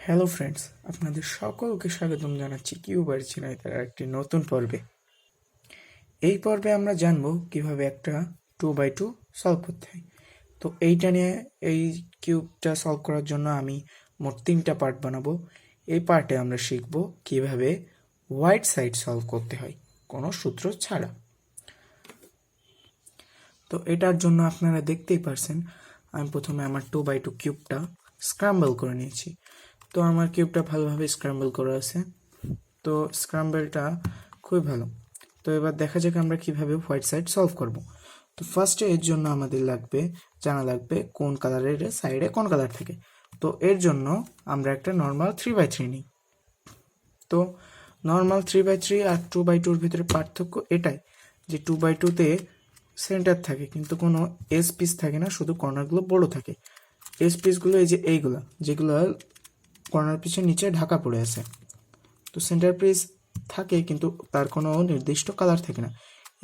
Hello friends, আপনাদের সকলকে স্বাগতম জানাচ্ছি কিউবার ঝিনাইদহের একটি নতুন পর্বে। এই পর্বে আমরা জানব কিভাবে একটা 2x2 সলভ করতে হয়। তো এইটা নিয়ে এই কিউবটা সলভ করার জন্য আমি মোট 3টা পার্ট বানাবো। এই পার্টে আমরা শিখব কিভাবে হোয়াইট সাইড সলভ করতে হয় কোনো সূত্র ছাড়া। তো এটার জন্য আপনারা দেখতেই পারছেন আমি প্রথমে আমার 2x2 কিউবটা স্ক্র্যাম্বল করে নিয়েছি। তো আমার কিউবটা ভালোভাবে স্ক্র্যাম্বল করা আছে। তো স্ক্র্যাম্বলটা খুবই ভালো। তো এবার দেখা যাক আমরা কিভাবে হোয়াইট সাইড সলভ করব। তো ফার্স্টে এর জন্য আমাদের জানা লাগবে কোন কালারের সাইডে কোন কালার থাকে। তো এর জন্য আমরা একটা নর্মাল 3x3 নিই। তো নর্মাল 3x3 আর 2x2 ভিতরে পার্থক্য এটাই যে 2x2-তে সেন্টার থাকে কিন্তু কোনো এস পিস থাকে না, শুধু কর্নারগুলো বড় থাকে। এস পিসগুলো এই যে এইগুলা যেগুলো কর্নার পিসের নিচে ঢাকা পড়ে আছে। তো সেন্টার পিস থাকে কিন্তু তার কোনো নির্দিষ্ট কালার থাকে না।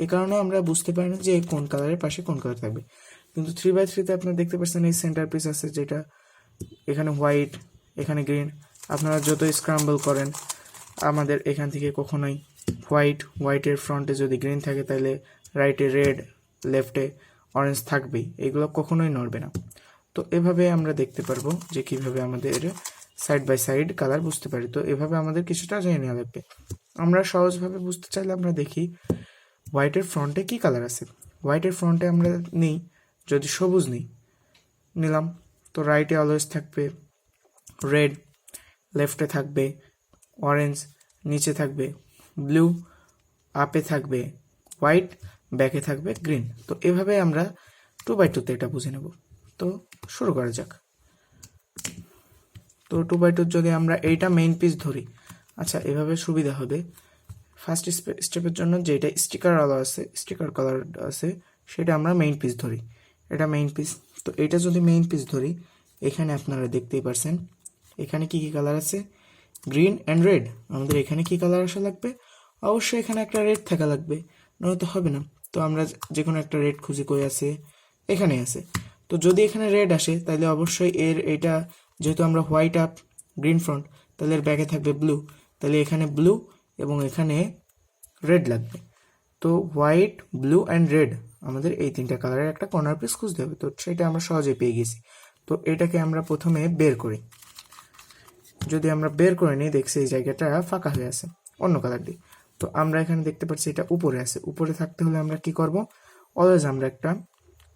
এই কারণে আমরা বুঝতে পারি না যে কোন কালারের পাশে কোন কালার থাকবে। কিন্তু 3x3-তে আপনারা দেখতে পাচ্ছেন এই সেন্টার পিস আছে, যেটা এখানে হোয়াইট, এখানে গ্রিন। আপনারা যত স্ক্রাম্বল করেন আমাদের এখান থেকে কখনোই হোয়াইটের ফ্রন্টে যদি গ্রিন থাকে তাহলে রাইটে রেড, লেফটে অরেঞ্জ থাকবেই, এগুলো কখনোই নড়বে না। তো এভাবে আমরা দেখতে পারবো যে কিভাবে আমাদের সাইড বাই সাইড কালার বুঝতে পারি। তো এভাবে আমাদের কিছুটা জেনে নেওয়া লাগবে। আমরা সহজভাবে বুঝতে চাইলে আমরা দেখি হোয়াইটের ফ্রন্টে কি কালার আছে। হোয়াইটের ফ্রন্টে আমরা নিই, যদি সবুজ নিলাম, তো রাইটে অলওয়েজ থাকবে রেড, লেফটে থাকবে অরেঞ্জ, নিচে থাকবে ব্লু, আপে থাকবে হোয়াইট, ব্যাকে থাকবে গ্রিন। তো এভাবে আমরা 2x2-তে এটা বুঝে নেব। তো শুরু করা যাক। তো 2x2 যদি আমরা এইটা মেইন পিস ধরি, আচ্ছা এভাবে সুবিধা হবে। ফার্স্ট স্টেপের জন্য যেটা স্টিকার কালার আছে সেটা আমরা মেইন পিস ধরি। এটা মেইন পিস। তো এটা যদি মেইন পিস ধরি, এখানে আপনারা দেখতেই পারছেন এখানে কি কি কালার আছে, গ্রিন অ্যান্ড রেড। আমাদের এখানে কি কালার আসা লাগবে, অবশ্যই এখানে একটা রেড থাকা লাগবে, নয়তো হবে না। তো আমরা যে কোনো একটা রেড খুঁজি, কই আছে, এখানে আছে। তো যদি এখানে রেড আসে তাহলে অবশ্যই এটা যেহেতু আমরা হোয়াইট আপ গ্রিন ফ্রন্ট, তাহলে এর ব্যাকে থাকবে ব্লু, তাহলে এখানে ব্লু এবং এখানে রেড লাগবে। তো হোয়াইট, ব্লু অ্যান্ড রেড আমাদের এই 3টা কালারের একটা কর্নার পিস খুঁজতে হবে। তো সেটা আমরা সহজেই পেয়ে গেছি। তো এটাকে আমরা প্রথমে বের করি। যদি আমরা বের করে নিই, দেখছি এই জায়গাটা ফাঁকা হয়ে আছে অন্য কালার দিয়ে। তো আমরা এখানে দেখতে পাচ্ছি এটা উপরে আছে। উপরে থাকতে হলে আমরা কি করব, অলওয়েজ আমরা একটা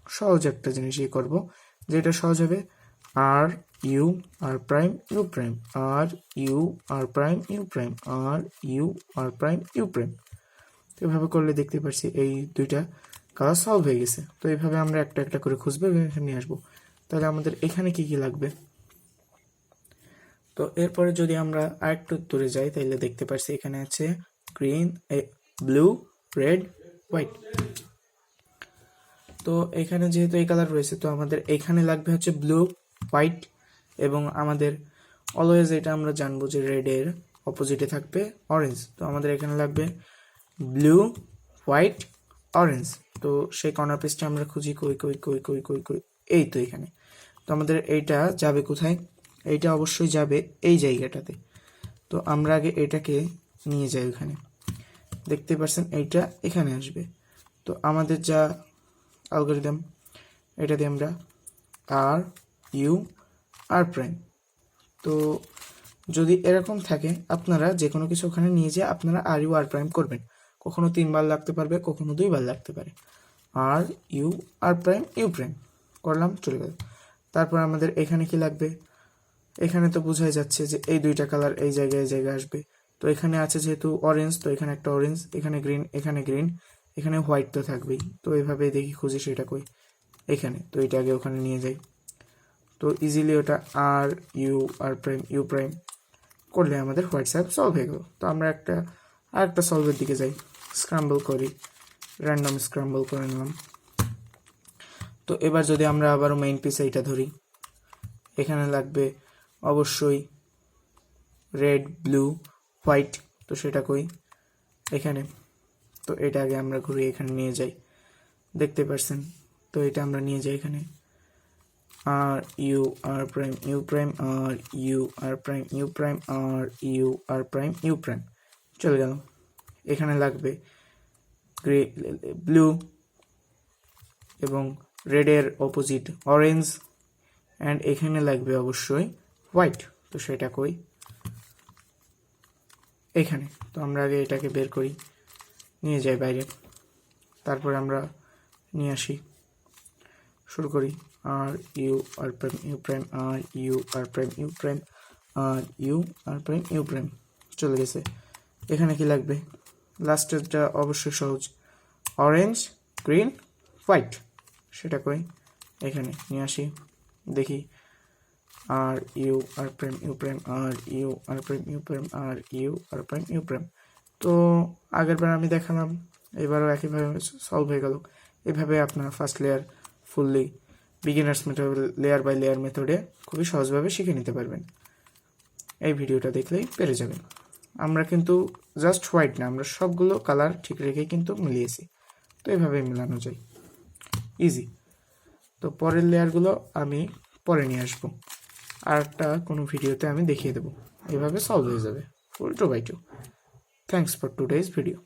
সহজ একটা জিনিসই করব, যেটা সহজ হবে R U R prime U prime, R U R prime U prime, R U R prime U prime. তো এভাবে করলে দেখতে পাচ্ছি এই 2টা কালার সলভ হয়ে গেছে। তো এইভাবে আমরা একটা একটা করে খুঁজবো এবং এখানে নিয়ে আসবো। তাহলে আমাদের এখানে কি কি লাগবে। তো এরপরে যদি আমরা আরেকটু দূরে যাই তাহলে দেখতে পাচ্ছি এখানে আছে গ্রিন, ব্লু, রেড, হোয়াইট। তো এখানে যেহেতু এই কালার রয়েছে, তো আমাদের এখানে লাগবে হচ্ছে ব্লু, হোয়াইট, এবং আমাদের অলওয়েজ এটা আমরা জানবো যে রেডের অপোজিটে থাকবে অরেঞ্জ। তো আমাদের এখানে লাগবে ব্লু, হোয়াইট, অরেঞ্জ। তো সেই কর্নার পিসটা আমরা খুঁজি, কই কই কই কই কই কই, এই তো এখানে। তো আমাদের এইটা যাবে কোথায়, এইটা অবশ্যই যাবে এই জায়গাটাতে। তো আমরা আগে এটাকে নিয়ে যাই ওখানে, দেখতে পাচ্ছেন এইটা এখানে আসবে। তো আমাদের যা অ্যালগরিদম, এটা দিয়ে আমরা আর ইউ আর প্রাইম। তো যদি এরকম থাকে আপনারা যে কোনো কিছু ওখানে নিয়ে যেয়ে আপনারা আর ইউ আর প্রাইম করবেন। কখনো 3বার লাগতে পারবে, কখনো 2বার লাগতে পারে। R U R prime U prime করলাম, চলে গেল। তারপর আমাদের এখানে কি লাগবে, এখানে তো বোঝাই যাচ্ছে যে এই 2টা কালার এই জায়গায় আসবে। তো এখানে আছে যেহেতু অরেঞ্জ, তো এখানে একটা অরেঞ্জ, এখানে গ্রিন, এখানে গ্রিন, এখানে হোয়াইট তো থাকবেই। তো এইভাবে দেখি খুঁজি সেটা কই, এখানে। তো এটা আগে ওখানে নিয়ে যাই। তো ইজিলি ওটা R U R prime U prime করলে আমাদের হোয়াইট সাইড সলভ হয়ে গেল। তো আমরা আরেকটা সলভের দিকে যাই, স্ক্রাম্বল করি, র্যান্ডম স্ক্রাম্বল করে নিলাম। তো এবার যদি আমরা আবারও মেইন পিস এইটা ধরি, এখানে লাগবে অবশ্যই রেড, ব্লু, হোয়াইট। তো সেটা কই, এখানে। তো এটা আগে আমরা ঘুরিয়ে এখানে নিয়ে যাই, দেখতে পাচ্ছেন। তো এটা আমরা নিয়ে যাই এখানে, R U R prime U prime R U R prime U prime R U R prime U prime চলে গেল। এখানে লাগবে গ্রে ব্লু এবং রেডের অপোজিট অরেঞ্জ, অ্যান্ড এখানে লাগবে অবশ্যই হোয়াইট। তো সেটা কই, এখানে। তো আমরা আগে এটাকে বের করি, নিয়ে যাই বাইরে, তারপরে আমরা নিয়ে আসি, শুরু করি R U R prime U prime R U R prime U prime R U R prime U prime চলে গেছে। এখানে কি লাগবে, লাস্টেরটা অবশ্যই সহজ, অরেঞ্জ গ্রিন হোয়াইট, সেটা কই, এখানে নিয়ে আসি, দেখি R U R prime U prime R U R prime U prime R U R prime U prime. তো আগেরবার আমি দেখালাম, এবারও একইভাবে সলভ হয়ে গেল। এভাবে আপনার first layer fully beginners method layer by layer মেথডে খুবই সহজভাবে শিখে নিতে পারবেন। এই ভিডিওটা দেখলেই পেরে যাবেন। আমরা কিন্তু জাস্ট হোয়াইট না, আমরা সবগুলো কালার ঠিক রেখে কিন্তু মিলিয়েছি। তো এভাবেই মেলানো যায়, ইজি। তো পরের লেয়ারগুলো আমি পরে নিয়ে আসবো, আর একটা কোনো ভিডিওতে আমি দেখিয়ে দেবো। এভাবে সলভ হয়ে যাবে ফুল 2x2। Thanks for today's video.